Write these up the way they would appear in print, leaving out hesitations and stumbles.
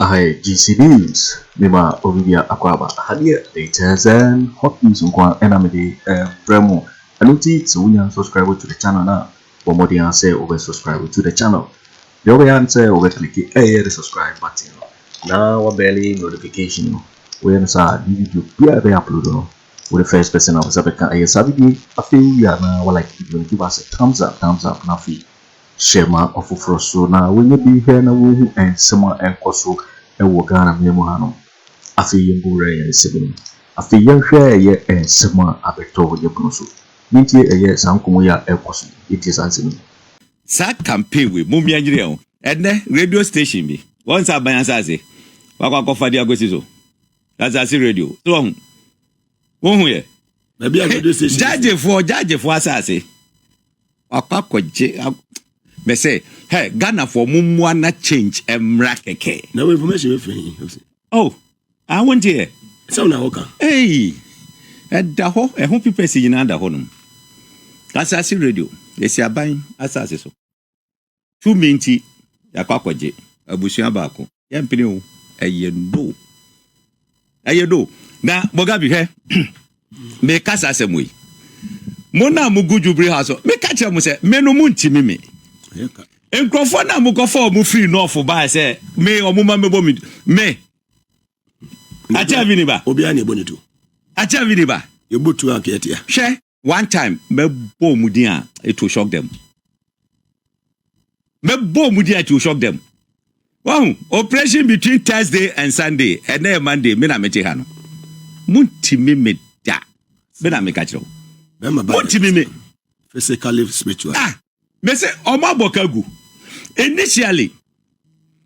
Ahe GCDs, Mima Olivia Aquaba, Hadia, latest and hot news on Kwan Enamidi, Bremo. And so we are subscribe to the channel now. For more than say over subscribe to the channel. The other answer over click the subscribe button. Now we barely notification. We are inside the video be upload with the first person of Zabeka Ayasabi. I feel we are now like you give us a thumbs up, now fee. Shema of Froso now when you be here now and someone and Koso and Wagana Memohano. I feel you go and sibling. I feel young share ye and someone abeto your bruso. Meet ye a yes, Uncle Moya and Koso. It is answering. Sa campaign with Bawumia Agyarko and the radio station be. Once I buy Sassy. Akufo-Addo Agosizo. That's a radio. So, won't we? Maybe I radio station. Judge for Sassy. Akufo-Addo. Me say, hey, Ghana for mumwana change emrakeke. No information with me. Oh, I want to hear. So now, okay. Hey, at the ho, I hope people see you under honum. That's a radio. They say a buying as I so. 2 minty, Akufo-Addo, a bushia bako, Yampino, a yendo. A yedo. Now, Bogabi, hey, make us as a way. Mona Muguju Brihaso, make catch a muse, Menomunti mimi. Nkrofo na mukofo mu free no for buy say me omuma mebo me acha vini ba obi ani bonitu acha vini ba yebutu aketia she one time me bo mudin a it will shock them it will shock them. Wow, operation between Thursday and Sunday and then Monday me na meche ha no muntimi me da me na me ka kiro muntimi me physically spiritual me say Omabokagu initially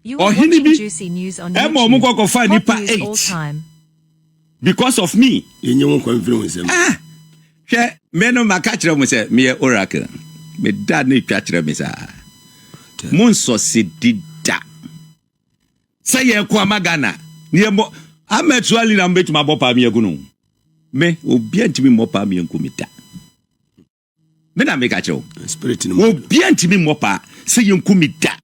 you are watching Juicy News on YouTube. Top news all time. Because of me. You won't confuse him. Me no makachira mo say me oracle. Me dad no twachira me sa. Mun so sidida. Say ye kwa magana. Ni mo Ahmed Suale na mbeti mabopa mi egunu. Me obi antimi mopa mi enkumita. Me na make a show. Spirit in the be antimi mopa say enkumita.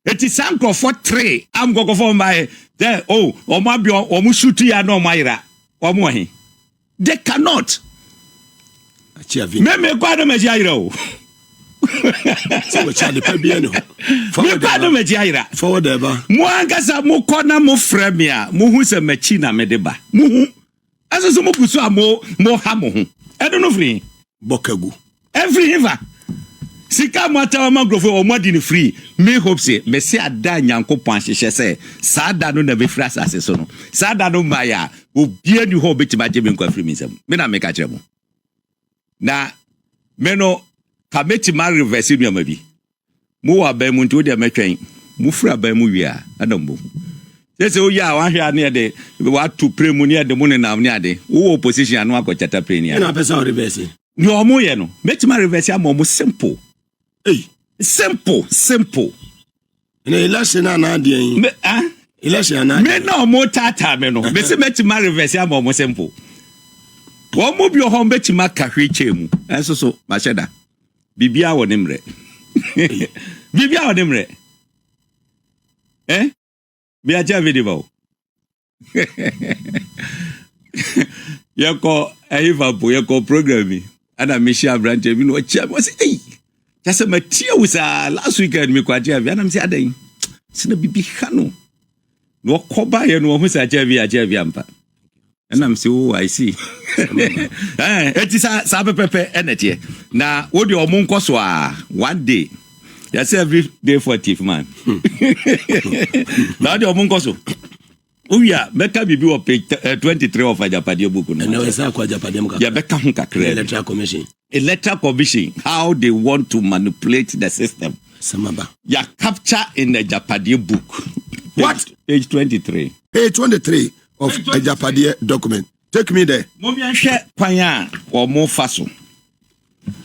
It is uncle for 3. I'm going for my there. Oh, or my bio or mushuti ya no myra. Or mohi. They cannot. Me kwado mejairo. So Charlie Pebiano. Kwado mejaira. Forward ever. Muangasa mu kona mu fremia. Muhu se mechina medeba. Muhu. Aso so mu kusu mo hamo hu. I don't know free. Bokagu. Every ever. Sika mwata mangrove o mwadi ni free. Me hope say me se ada Nyankopon hyehyɛ sɛ sada no na be free asase so no. Sada no maya obi ani ho betima je me nkwa free misem. Me na me ka kyerɛ mo. Na me no ka betima reverse nua ma bi. Mo wa ba mu nti o de metwen. Mo fra ba mu wi a adambo. Sese o ya wa hwe ane de wa to pray mu ne de mo ne nam ne ade. Wo opposition anu akɔchata pray ne. Na pesa reverse. Ni omo ye no. Betima reverse am mo simple. Hey, simple. In election na dey. Election na. Me no mo tata me no. Me se betima reverse am mo simple. Wo mo bi ho betima kahwe chemu. Enso so ma sheda. Bibia wo nemre. Bibia wo nemre. Bi aja video. Yako Liverpool yako programming. Ana Misha branch bi no chia mo say hey. Just a material was last weekend me kwaje avia na me say adan. Sina bibi hano. No koba ye no hu say aja ampa. And I'm say oh I see. Eti sa pepe enete. Na wo de omo nkoso a one day. You say every day for thief man. Na de omo nkoso. Oh yeah, meka bibi wo page 23 of Agyapadie book no. Na we say Agyapadie mo ka. Ya beka hu kakra. Electoral Commission. Electoral Commission, how they want to manipulate the system. Samaba. Ya capture in the Agyapadie book. What? Page 23. Page 23 of Agyapadie document. Take me there. Mo bi hwe kwanya o mo faso.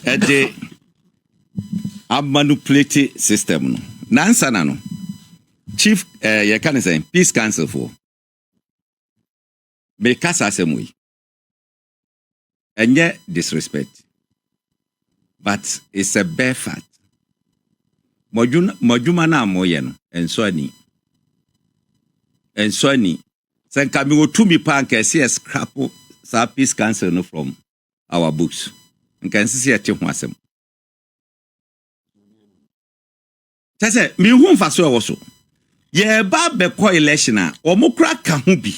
E de a manipulate system no. Nansa na no. Chief you can say peace council for. Be kasa semwe. Enye disrespect. But it's a bare fact. Mojuma na moye no enso ani. and Sony. Sen kami go to me pan can see a scrap sa peace council no from our books. And can see a chim wasem. Tese mi hu mfa so wo so. Ye ba be ko election a omukra ka hu bi.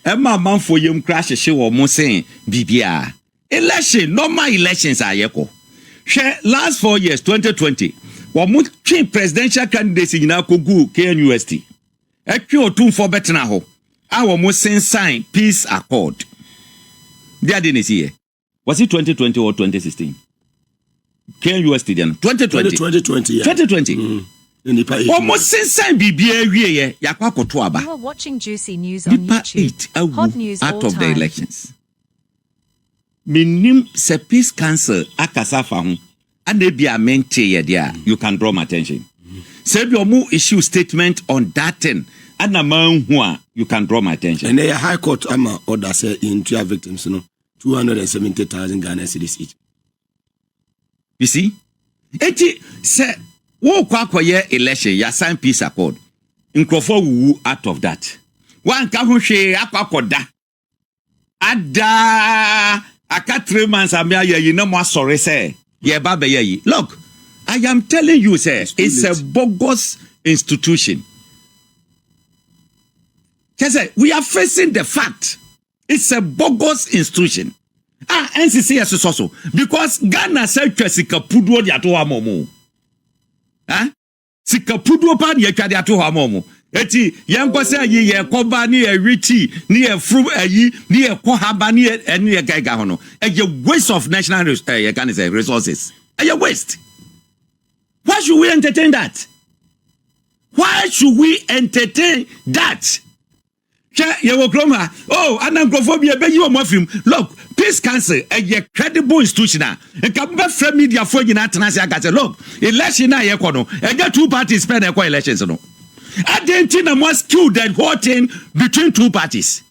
E ma manfo yem crash hye wo mo sen bibia. Election normal elections are yeko. Share last 4 years 2020. Wo mo twin presidential candidates nyina kogu KNUST. E twi otum for betena ho. A wo mo sen sign peace accord. Dia dey here. Was it 2020 or 2016? KNUST then 2020. 2020. Yeah. 2020. Almost since I be yakwa. You are watching Juicy News on YouTube. Hot news out all of time. the elections. Minim se peace council akasafa hu ande bia mente ye dia you can draw my attention. Say bi omu issue statement on that thing and man hu a you can draw my attention. And the high court ama order say in 2 victims 270,000 Ghana cedis each. You see? Eti say wo kwakoye election ya sign peace accord. Nkrofo wu out of that. Wan ka ho hwe akwakoda. Ada aka 3 months amia ye na mo sorry say ye ba be ye. Look, I am telling you say it's a bogus institution. Say we are facing the fact it's a bogus institution. NCC so because Ghana say twasika puduo dia to amomo. Sika puduo pa ni atwa dia to amomo. Eti yenko say yi ye koba ni e riti ni e fru ayi ni e ko haba ni e gaiga ho no. E waste of national resources. E waste. Why should we entertain that? Why should we entertain that? Oh, anagrophobia be you mafim. Look, peace council a credible institution. And come back from media for you not look, election na ye kono. And get 2 parties spend elections no. Argentina must kill that whole thing between 2 parties.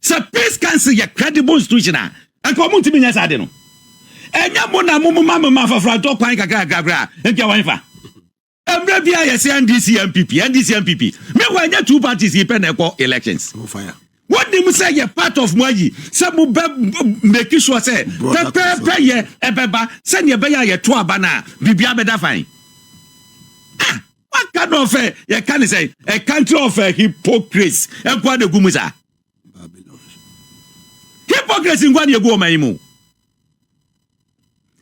So peace council a credible institution. And come to me yes no. And yamona mama for franto kwan kakra and kawanfa. Emrebia yes NDC MPP. Me when 2 parties depend on elections. Oh fire. What do you say? You're part of Mwaji. Some make sure say ye ebeba send your beya ye 2 abana bibia beda fine. What kind of you can say a country of hypocrites and kwa de gumuza. Babylon. Hypocrisy in kwa de go maimu.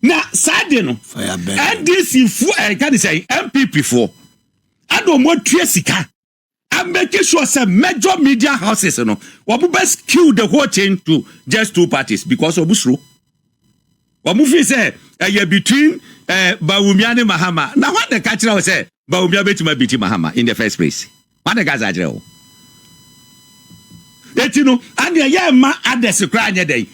Na sadeno fire burn. NDC can say MPP for I don't want sika. I'm making sure some major media houses no we best kill the whole thing to just 2 parties because of Busro. We move say between Bawumia and Mahama. Now what the catcher will say Bawumia betima beat Mahama in the first place. What the guys are jail. That you know and the ma address cry day.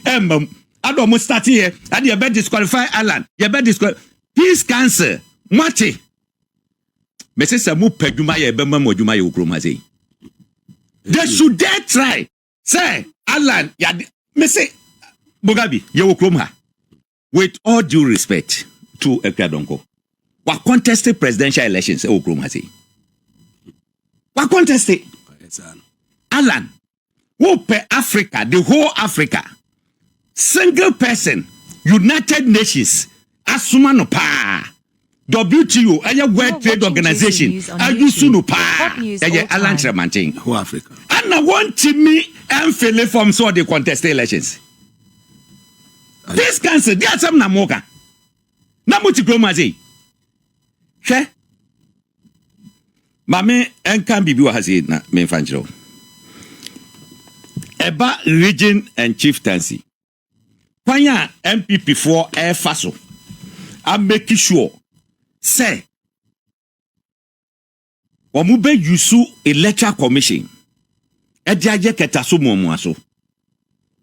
I don't start here and you better disqualify Alan. You better disqualify peace council. Mati. Mese samu peduma ye bema moduma ye ukroma say. They should dare try. Say Alan ya mese Bogabi ye ukroma. With all due respect to Ekadonko. Wa contested presidential elections e ukroma say. Wa contested. Alan. Who per Africa, the whole Africa. Single person, United Nations, Asumano pa, WTO, a World Trade Organization, Ayusunu pa, Alan Kyeremanteng, who Africa. And I want me and Philip from so the contested elections. This cancer, there's some Namoka. Namuti Gromazi. She Mame and can be Buhazi na Menfanjo. Eba region and chieftaincy. Kwanya MPP for air faso. I'm making sure say Wamube yusu electoral commission. Ediaje ketaso muaso.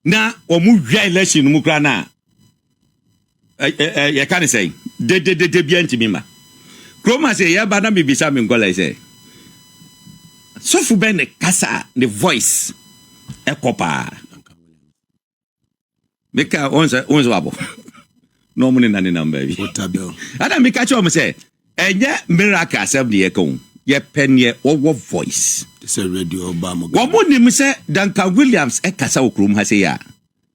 Na wamu via election mukra na you can say de bianti mima. Kroma say ya bana bibisa mingola say. So fu ben the kasa the voice ekopa. Meka onzo wabo. No money nani number bi. Otabel. Ada meka cho me say enye miracle asem de yekon. ye penye owo voice. It's a radio Obama. Womo nim se Duncan Williams kasa okrum ha se ya.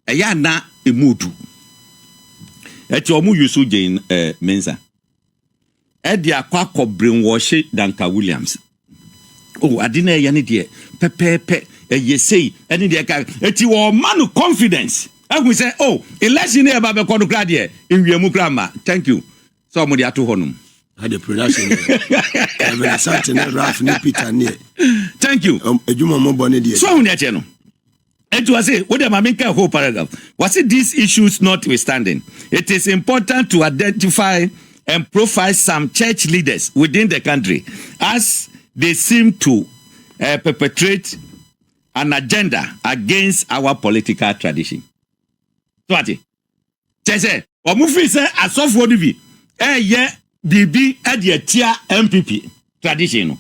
Eya na emudu. Eti omu yusu Jane Mensa. Edi akwa brainwash Duncan Williams. Oh, adina ya ne de pepepe yesei eni de ka eti wo man confidence. Aku say oh, election e ba be kono kra de enwiemu kra ma. Thank you. So mo de ato honum. Had the production. Thank you. So it was it. What am I making a whole paragraph? Was it these issues notwithstanding? It is important to identify and profile some church leaders within the country as they seem to perpetrate an agenda against our political tradition. So what? Say, omufi say asofo divi. Yeah. BB Adyatia MPP tradition.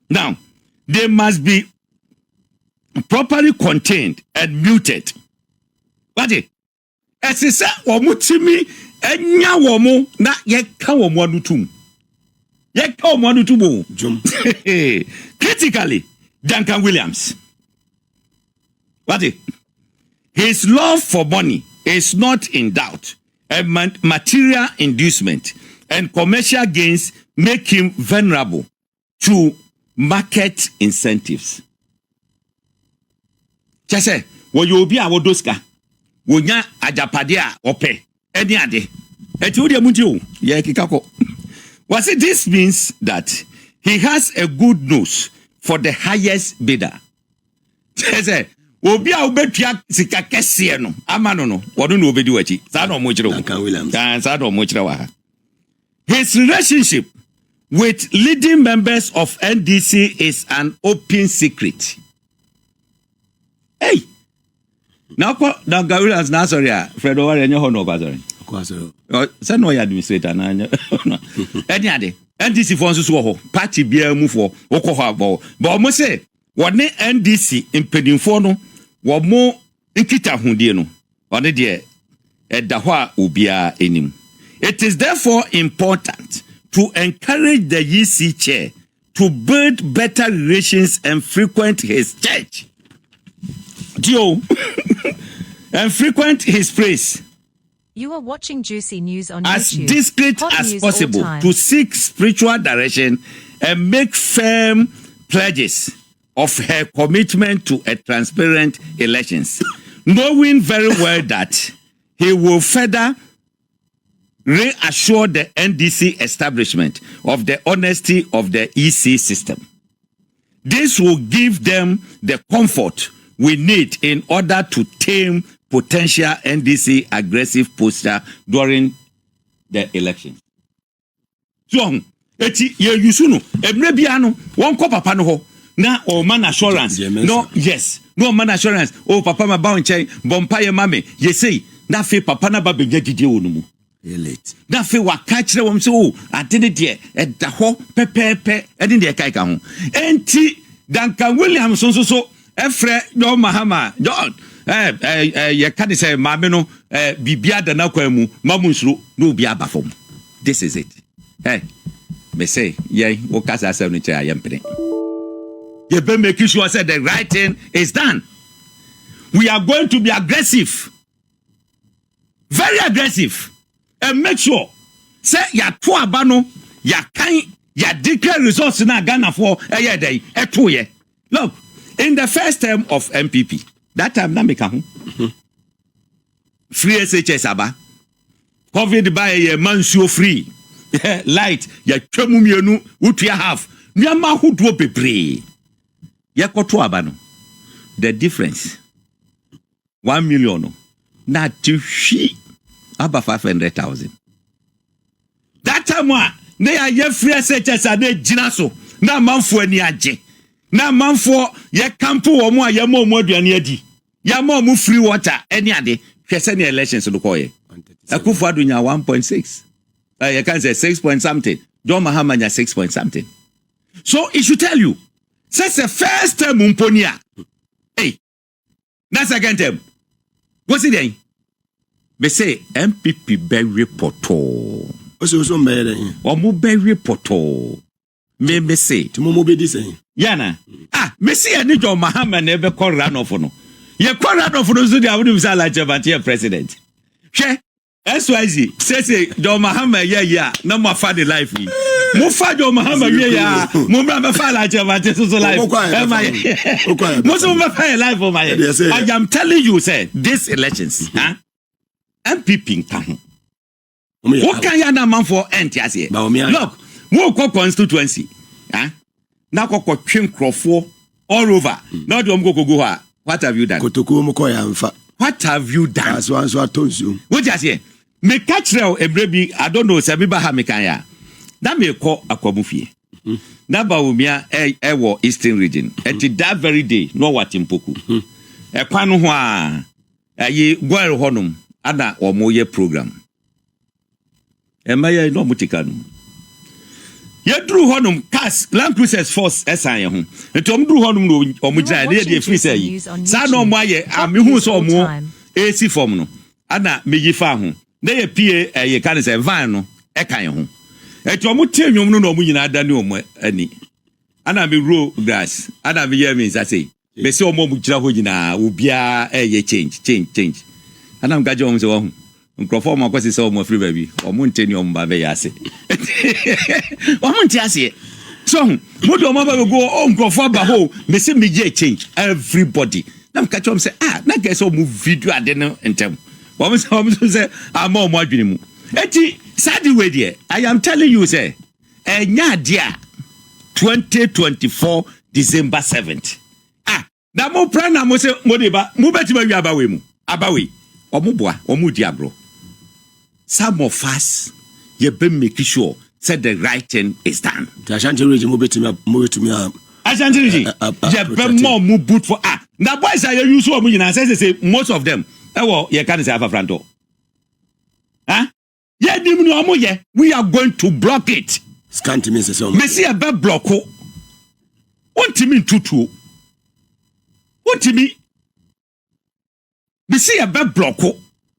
Now, they must be properly contained and muted. What it? As I said, Wamutimi, Enya Wamo, na yeka wamuanutum. Yeka wamuanutumo. Critically, Duncan Williams. What it? His love for money is not in doubt. A material inducement and commercial gains make him vulnerable to market incentives. Chese, wo yo bi awodoska, wo nya Agyapadie a ope, eni ade. Eti wo de munti o, ye kikako. Was it this means that he has a good nose for the highest bidder? Chese, obi a obetua sika kese no, ama no no, wodo no obedi wachi. Sa no mo kire wo. Duncan Williams. Sa no mo kire wa. His relationship with leading members of NDC is an open secret. Hey! Now, Duncan Williams, now sorry, Fred Owari, and your honor, sorry. Send no administrator. Any other NDC for so party beer move for Okoha. But almost say, what ne NDC in Pedinfono, what more in Kita Hundiano, or the dear at Dahua Ubia enim. It is therefore important to encourage the EC chair to build better relations and frequent his church. And frequent his praise. You are watching Juicy News on as YouTube. Discreet Hot as news possible all time. to seek spiritual direction and make firm pledges of her commitment to a transparent elections, knowing very well that he will further reassure the NDC establishment of the honesty of the EC system. This will give them the comfort we need in order to tame potential NDC aggressive posture during the elections. So, eti ye yusuno emre bia no won ko papa no ho na o man assurance no yes no man assurance o papa ma ba nchen bompa ye mame ye sei na fe papa na ba begya didi wo no mu late na fe wa ka kire wom so o atene de e da ho pepepe e de de kai ka ho enti Duncan Williams so efre no mahama John ye kan say mame no bibia da na kwamu mamunsuro no bia bafom. This is it. Hey, me say yeah o kasa say no try yampene you better make sure say the right thing is done. We are going to be aggressive, very aggressive, and make sure say ya to abano ya kan ya declare results na Ghana for day etoye. Look, in the first term of MPP, that time na make free SHS aba, COVID by a mansuo free, light ya twemu mienu utua half nyama huduo bebre ya koto abano. The difference 1 million na tushi aba 500,000. That time na ya free SHS ade gina so na manfo ani age na manfo ye campo wo mu ya mo aduane adi ya mo free water any ade hwese ne elections no koye Akufo-Addo nya 1.6 you can say 6 point something John Mahama nya 6 point something. So it should tell you since the first term mponia hey na second term what's it then me say MPP be reporto also better omo be reporto me say Timomo be this saying. Yana. Me see any John Mahama never call Ranoff no. You call Ranoff no so they would say like Gyamfi president. She SYZ say John Mahama yeah no more for the life. Mo fa John Mahama yeah mo bra fa like Gyamfi so life. Mo so me fa life for my. I am telling you say this elections, MPP nka. What can you man for NTS? Look, more constituency. Now go train Crawford all over. Now do go. What have you done? What have you done? So I told you. What just here? Me catch rail a baby. I don't know. Sabiba ha me kanya. That me call Akwabufi. That Bawumia war Eastern region. At that very day, no what in Poku. A panu hwa. Ye gwel honum. Ada or moye program. Emaya no mutikanu. Ye drew honum cast Land Cruisers Force SI ho. Etom drew honum no omujira dey free say. Sa no mo aye amihu so mo AC form no. Ana meyi fa ho. Na ye pie ye kan say van no e kan ho. Etom tienwom no no nyina ada ne omo ani. Ana me row grass. Ana me ye me say. Me say omo mujira ho nyina obia ye change. Ana mgaje omo say wo ho. Microphone ma kwesi so mo free baby omo nteni omo ba be yase omo nti ase so mo do omo ba go microphone ba ho me say me je change everybody na mka chom say na guess omo video ade no entem omo say ama omo adwene mu eti sad way there I am telling you say enya dia 2024 December 7th na mo plan na mo say mo de ba mo beti ba wi abawe omo diabro. Some of us, you be making sure that the right thing is done. Ashanti region, move to me. Ashanti region, you be more move boot for now. Boys are you so many? I say most of them. You can't say have a front door. Yeah, we are going to block it. Scan to me, so. Me see a bad block. What to me tutu? What to me? Me see a bad block.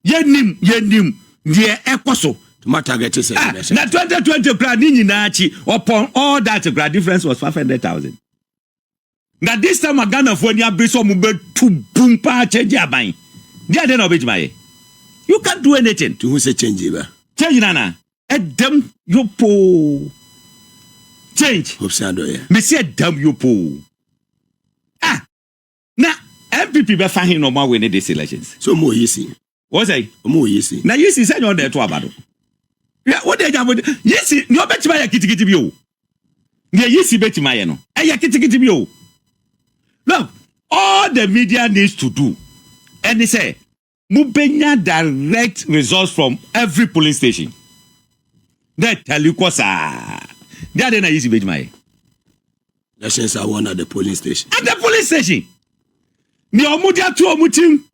Yenim. Yeah, ekoso. My target is na 2020 grad ni na achi upon all that grad difference was 500,000. Now this time a Ghana for ni abriso mu be to boom pa change aban. Dia dey no be jimaye. You can't do anything. To who say change ba? Change nana. Edem yopo. Change. Hopeson Adorye. Me say edem yopo. Na MPP be fa hin no ma win this elections. So more easy. What's I? More easy. Now you see say on there to abado. Yeah, what they have yes, no bet my kitty bi o. Yeah, you see bet my no. Eh kitty bi o. Look, all the media needs to do and they say mubenya direct results from every polling station. They tell you kosa. They are na you see bet my. Elections are won at the polling station. At the polling station. Ni omudia tu omutim.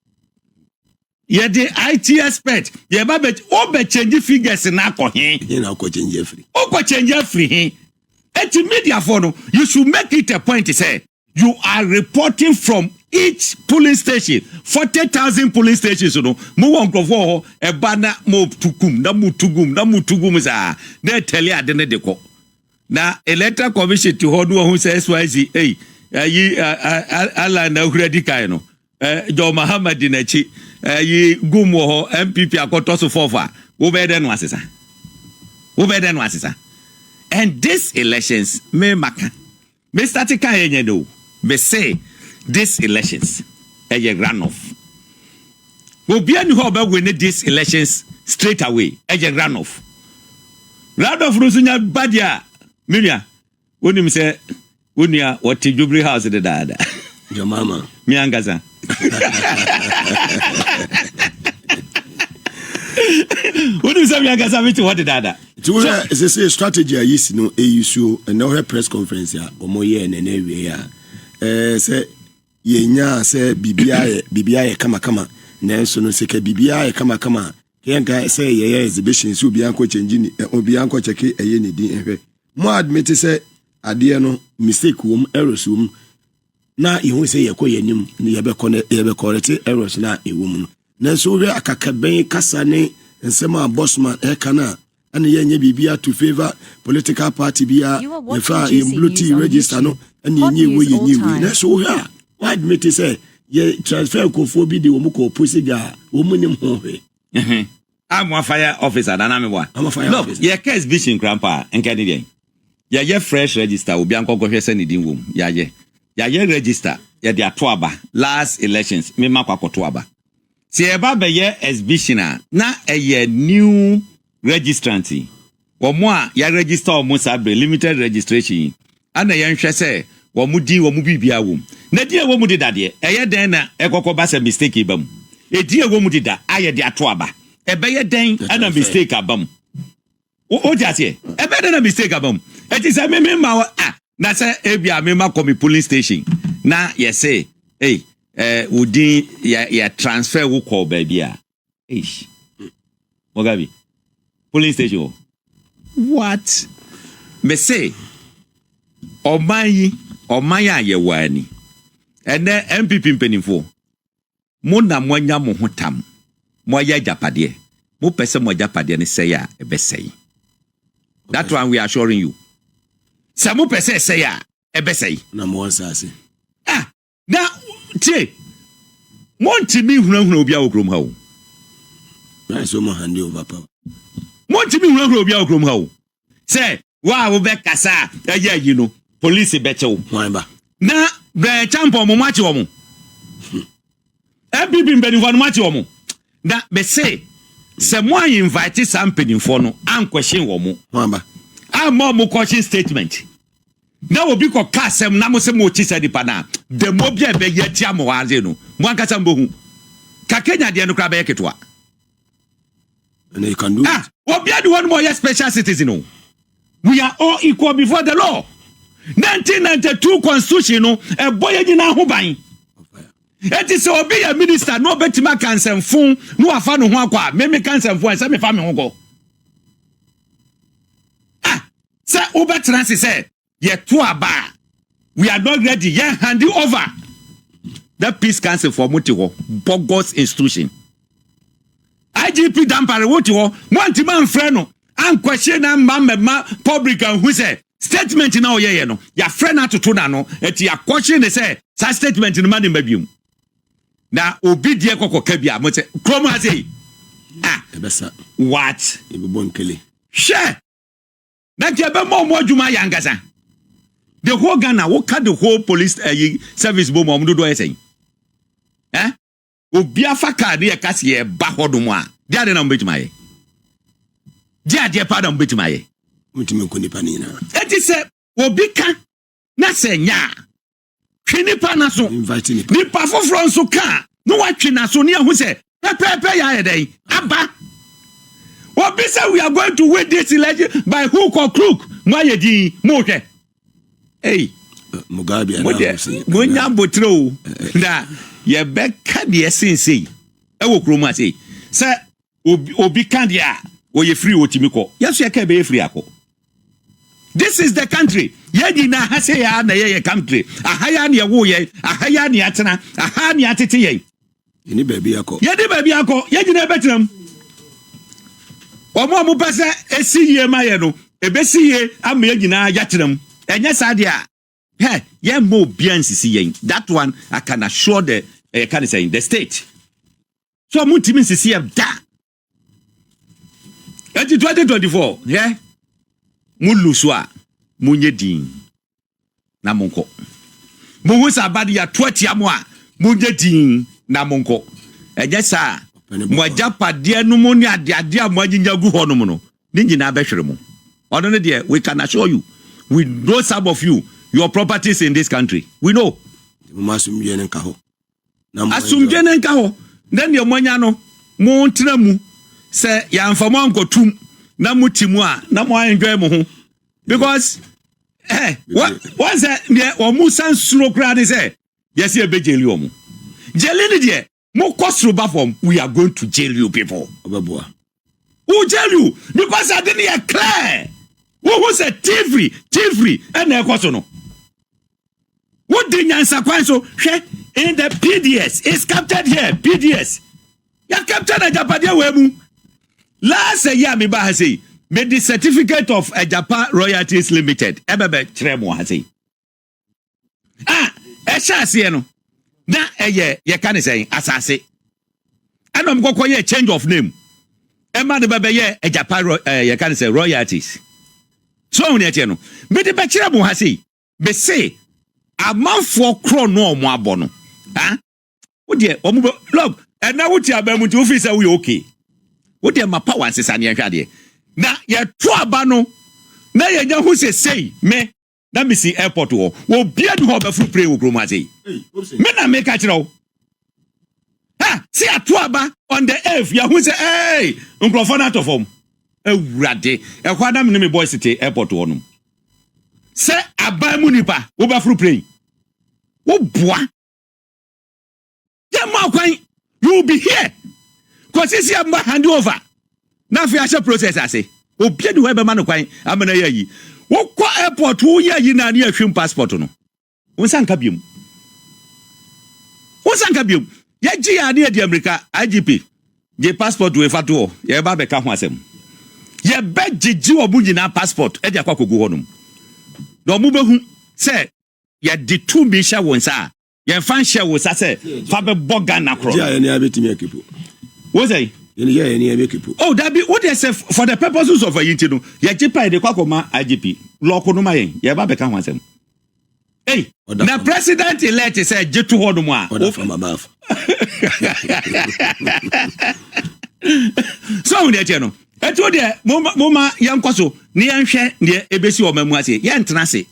Ye the IT expert, ye ba be change figures na akohen. You na ko change free. Ko change free. Eti media for no, you should make it a point to say you are reporting from each polling station. 40,000 polling stations no. Mo won krofo e ba na mo tukum, na mo tugum za. Na tell ade ne de ko. Na electoral commission to hold who say SYZ yi ala na uredi kai no. Jo Muhammad Dinachi yi gumo ho MPP akoto so fofa wo be den wasesa and this elections me maka me start kan yenye do me say this elections a runoff obi ani ho be win this elections straight away a runoff rusunya badia minia woni me say wonia what Jubilee House de dada your mama mi angaza what do you say? What did that? It's a strategy I use no issue and no press conference ya omoye and anyway say yenya say bibia kama nanso no seke bibia kama yenga say ye exhibition so bi anko change obi anko check eye ne din ehwe mo admit say ade no mistake wom errors wom na ihu say yekoyanim ne yebe correct errors na ewom no nanso we akakaben kasa ne nsema bossman kana and yenye bibia to favor political party bia in blue tea register no and yenye na so here why admit say ye transfer Akufo bi de wo ko posiga wo munim ho he I'm a fire officer and I'm a fire officer. Yeah, case vision grandpa and Kennedy. Yeah, fresh register will be uncle send it in womb. Yeah, register. Yeah, they are twaba. Last elections, me mapa twaba. See about the year exhibitioner. Na a year new registrancy. Or more, ya register almost have limited registration. And a young say, Wamudi Wamubi womb. Nadia Wamudi that year. A year then a cocobas mistake ibam. A dear Wamudida, I de twaba. A better thing and a mistake abam. What just here? A better than a mistake abam. It is a member. Na say ebia mema come police station. Na yes say, hey, udi ya transfer wo call baby a. Eish. Mogabi. Police station. What? Me say Omaya ye wani. Ene MPP mpenimfo. Mo na mwanya mo hotam. Mo ya Agyapadie. Mo pese mo Agyapadie ne say ya ebesei. That one we are assuring you. Samu pese say ya ebesei. Na mo ansase. Na tie. Mo ntimi hunahuna obi a okrom ha o. Na so mo hand over power. Mo ntimi hunahuna obi a okrom ha o. Say, wa wo be kasa, you know, police be chew. Why ba? Na be champion mo machi wo mo. MPP mbenifo no machi wo mo. Na be say mo invite some mpenifo no an question wo mo. Why ba? Mo question statement. Na obi ko kasem na mo se mo chi sadi pa na. The mo bia be yetia mo waze no. Mo ankasa mbohu. Ka Kenya de no kra be yeketwa. And you can do it. Obi ade one more special citizen no. We are all equal before the law. 1992 constitution no e boye nyina ho ban. It is obi a minister no betima cancel fun no afa no ho akwa me cancel fun say me fa me ho go. Say obetra say ye to aba. We are not ready. Ye hand you over. That peace council for Mutiwo bogus institution. IGP dampare wotiwo want man friend no and question na ma public and who say statement na oyeye no ya friend atoto na no eti ya question they say that statement no man mabium na obi die kokoka bia mo say kromo say ebesa what ebebo nkele share na ke be mo adwuma yangasa the whole Ghana wo ka the whole police service bo mo do say obi afa card ye kase ye ba hodom a dia de na mbetima ye dia de pa na mbetima ye mutime ko nipa ni na eti se obi ka na se nya twe nipa na so invite nipa foforo nso ka no watwe na so ne hu se pepe ya ye den aba obi say we are going to win this election by hook or crook mo ye di mo hwe hey Mugabe mo nya botro na ye be ka de sensei e wo kroma sei se obi kan dia wo ye free otimi ko yeso ye ka be free akọ. This is the country ye na ha se ya na ye country ahaya na ye wo ye ahaya na atena aha na atete ye ni baby akọ ye di baby akọ ye gina betenam omo pese esi ye ma ye no ebesi ye am ye gina ya tenam enye sa dia hey ye mo biansisi ye that one I can assure the can say in the state. So mutimi sisi ya da. 2024, yeah. Muluswa munye din na monko. Muhusa abadi ya 20 amwa munye din na monko. Ejesa mo Agyapadie no mo ni ade amwa jinjagu ho no mo no. Ni nyina behwere mo. Ono ne de we can assure you. We know some of you your properties in this country. We know. Masumye nka ho. Asumje nka ho. Then your mwanya no mo ntra mu se ya mfamo ankotum na mutimu a na mo enjoy mo ho because what say o mu san suro kra de say yes e be jail you jail ni de mo kosro ba form we are going to jail you people obeboa who jail you because I didn't clear who say tifri and e koso no what the nyansa kwan so hwe in the PDS is captured here PDS ya captured Agyapadie we mu last year me ba say Made the certificate of Agyapa Royalties Limited. Ebebe Chremo has say. Sieno. Na ye can say assassin. And I'm going to change of name. Emma the baby Agyapa ye can say royalties. So on yet, no. But the Bachelor has say, be say, a month for chrono more bono. What dear, look, and now what you are going to office are we okay? What dear my power says, and you're na ye tuabano na ye nya hu say me na me si airport wo bia du ho be fu pray wo kroma say me na me ka kire wo see atuaba on the earth ya hu say hey nkrofo na to form awurade e kwa na me boy city airport wo no say aban mu nipa wo be fu pray wo boa ya ma kwan you will be here cause see am hand over. Na fi ashe process ase obi de webe man kwan amana yayi wo kwa airport wo yayi na na ahwem passport no wonsan ka biom ya gi ya na di America IGP je passport we fato ye ba be ka ho asem ye be gigi obu nyina passport e di akwa kogu honum do mu behu se ye di two bi sha wonsa ye fan share wo sa se fa be boga na kro ya ni abetimi akipo wo say oh, that be what they say for the purposes of a yintino. Ya jipa de kwakoma IGP. Loko no mayen. Ya ba beka hwansem. Hey, the president elect say jitu hodo mo a. Order from above. So we dey no. Eto de moma yankwaso ne yanhwe ne ebesi o mamu ase. Ya ntena se.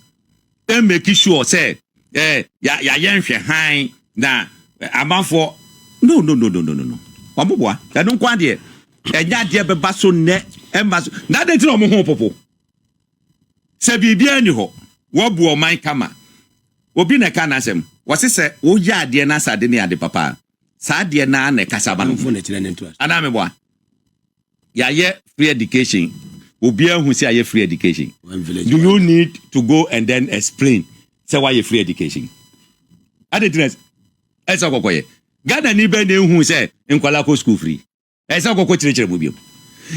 E make sure say ya yanhwe han na amanfo no. Wamboa da don kwa de enya de beba so ne emba so na de ti no mo ho popo se bibia ni ho wo bu o man kama obi na ka na asem wo se wo ya de na sade ne ade papa sa de na na kasaba no fo na tire ne nto ana me boa ya ye free education obi ahu se aye free education do you need to go and then explain say why you free education ade dress esa kokoye Gana ni be ne hu se nkwala ko school free. E se kokko chire mu biom.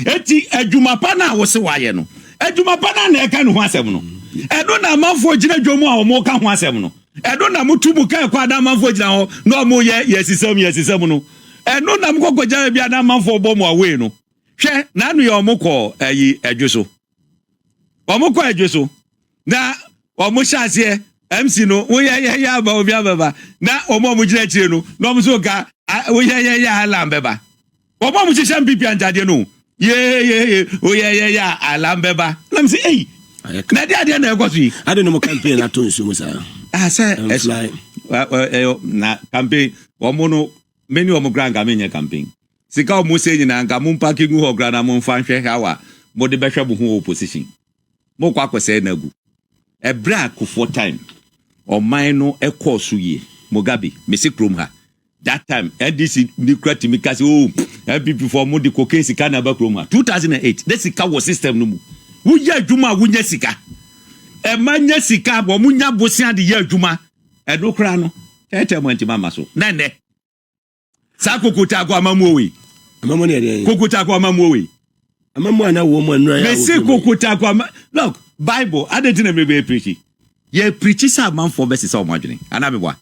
Eti adwuma pa na wo se waye no. Adwuma pa na e ka no ho asem no. E do na manfo gina dwomu a wo ka ho asem no. E do na mutubu ka kwa da manfo gina ho no mo ye yesisem no. E no na mkokko ja bia na manfo bo mo awe no. Hwe na anu ye omukọ ayi adweso. Omukọ adweso. Na omuhyase MC no wo ya ba obi ababa na omo mu gina chire no no mo so ka wo ya alambeba omo mu chise mpipi anjade no ye wo ya alambeba na msi eh na dia na ekoso yi ade no mo campaign ato nsu mu sa say na campaign omo no many omo granga menye campaign sika omo se nyina nka mo parking ho grana mo mfa hwe hawa mo de behwe bo ho opposition mo kwa kwese na gu ebra kufo time o maino ekosu ye Mugabe mesi krom ha that time NDC nuclear timikasi MPP for mo di cocaine sika na ba krom ha 2008 the sika was system no mu wo ya adwuma wo nya sika e manya sika bo mu nya bosia de ya adwuma e do kra no tetemanti mama so na ne sa kokota kwa amamu we amamu ne de kokota kwa amamu we amamu ana wo mo nra ya mesi kokota kwa look Bible adentina me be preach ye preach sa man for best sa o madwene ana me boa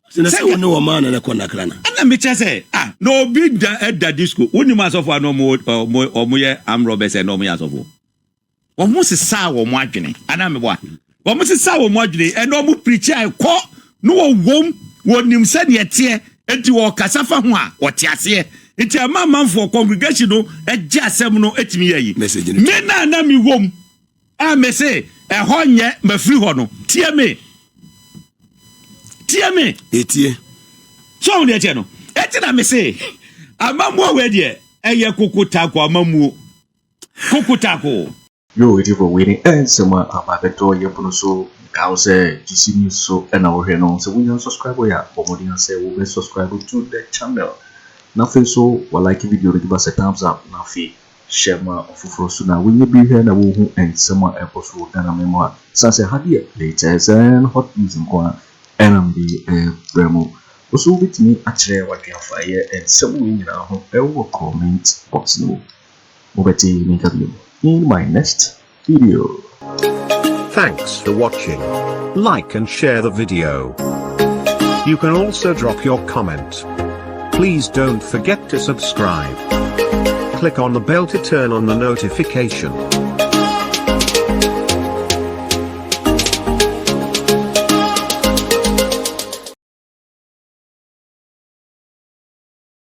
se wo no man na ko nakra na ana me che say no be da disco woni ma so for no mo ye am robbers and no mo ya so for o mo se sa wo madwene ana me boa o mo se sa wo madwene and no mo preach ai ko no wo wom wonim se ne tie enti wo kasafa ho a wo te ase enti man for congregation no eje asem no etimi yayi me na mi wom me say honye ma free ho no tie me etie so on dey no na me say amamu we dey eye kokota ko amamu kokota ko yo it for waiting and some ababeto yepono so cause GC News so and our here no so we don't subscribe ya omodi say we will subscribe to the channel na so we like video give us a thumbs up na fi share ma ofufro so na we be here na wo hu and some episode Ghana memoir sanse hadie latest and hot news nko and the bremo also with me actually what you fire and some we na ho e wo comment box no mo beti make up you in my next video. Thanks for watching. Like and share the video. You can also drop your comment. Please don't forget to subscribe. Click on the bell to turn on the notification.